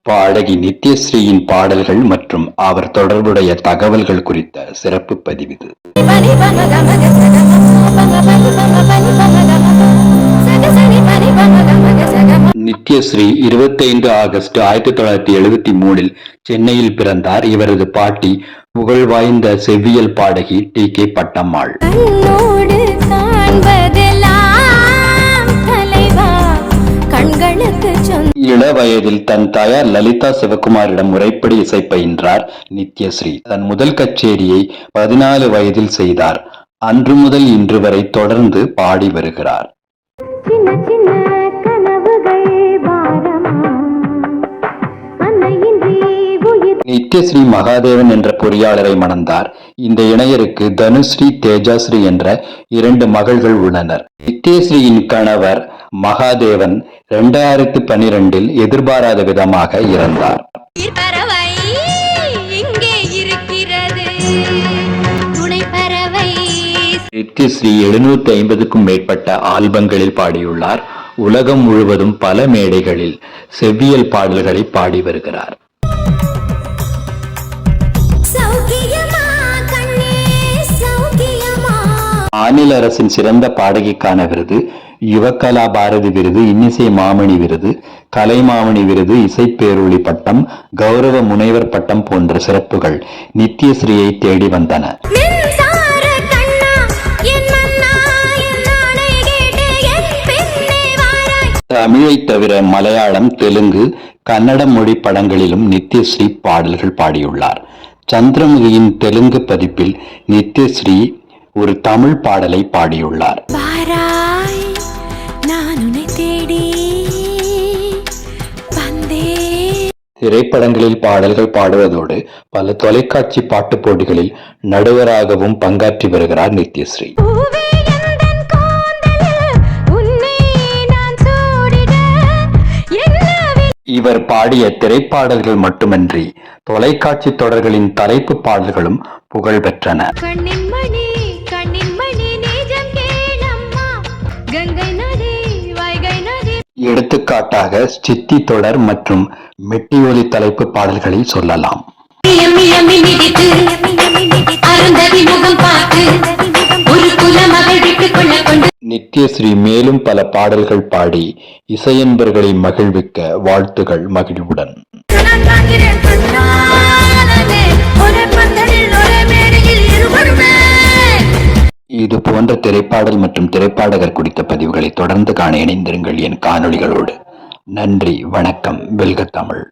பாடகி நித்யஸ்ரீயின் பாடல்கள் மற்றும் அவர் தொடர்புடைய தகவல்கள் குறித்த சிறப்பு பதிவு இது. நித்யஸ்ரீ 25 ஆகஸ்ட் 1973 சென்னையில் பிறந்தார். இவரது பாட்டி புகழ்வாய்ந்த செவ்வியல் பாடகி TK பட்டம்மாள். இள வயதில் தன் தாயார் லலிதா சிவகுமாரிடம் முறைப்படி இசை பயின்றார் நித்யஸ்ரீ. தன் முதல் கச்சேரியை 14 வயதில் செய்தார். அன்று முதல் இன்று வரை தொடர்ந்து பாடி வருகிறார். நித்யஸ்ரீ மகாதேவன் என்ற பொறியாளரை மணந்தார். இந்த இணையருக்கு தனுஸ்ரீ, தேஜாஸ்ரீ என்ற 2 மகள்கள் உள்ளனர். நித்யஸ்ரீயின் கணவர் மகாதேவன் 2012 எதிர்பாராத விதமாக இறந்தார். நித்யஸ்ரீ 750க்கும் மேற்பட்ட ஆல்பங்களில் பாடியுள்ளார். உலகம் முழுவதும் பல மேடைகளில் செவ்வியல் பாடல்களை பாடி வருகிறார். மாநில அரசின் சிறந்த பாடகிக்கான விருது, யுவகலா பாரதி விருது, இன்னிசை மாமணி விருது, கலைமாமணி விருது, இசைப்பேரொளி பட்டம், கௌரவ முனைவர் பட்டம் போன்ற சிறப்புகள் நித்யஸ்ரீயை தேடி வந்தன. தமிழை தவிர மலையாளம், தெலுங்கு, கன்னடம் மொழி படங்களிலும் நித்யஸ்ரீ பாடல்கள் பாடியுள்ளார். சந்திரமுகியின் தெலுங்கு பதிப்பில் நித்யஸ்ரீ ஒரு தமிழ் பாடலை பாடியுள்ளார். திரைப்படங்களில் பாடல்கள் பாடுவதோடு பல தொலைக்காட்சி பாட்டு போட்டிகளில் நடுவராகவும் பங்காற்றி வருகிறார் நித்யஸ்ரீ. இவர் பாடிய திரைப்பாடல்கள் மட்டுமன்றி தொலைக்காட்சி தொடர்களின் தலைப்பு பாடல்களும் புகழ் பெற்றன. எடுத்துக்காட்டாக சித்தி தொடர் மற்றும் மெட்டியொலி தலைப்பு பாடல்களை சொல்லலாம். நித்யஸ்ரீ மேலும் பல பாடல்கள் பாடி இசையன்பர்களை மகிழ்விக்க வாழ்த்துகள் மகிழ்வுடன். இது போன்ற திரைப்பாடல் மற்றும் திரைப்பாடகர் குறித்த பதிவுகளை தொடர்ந்து காண இணைந்திருங்கள் என் காணொளிகளோடு. நன்றி, வணக்கம். வெல்க தமிழ்.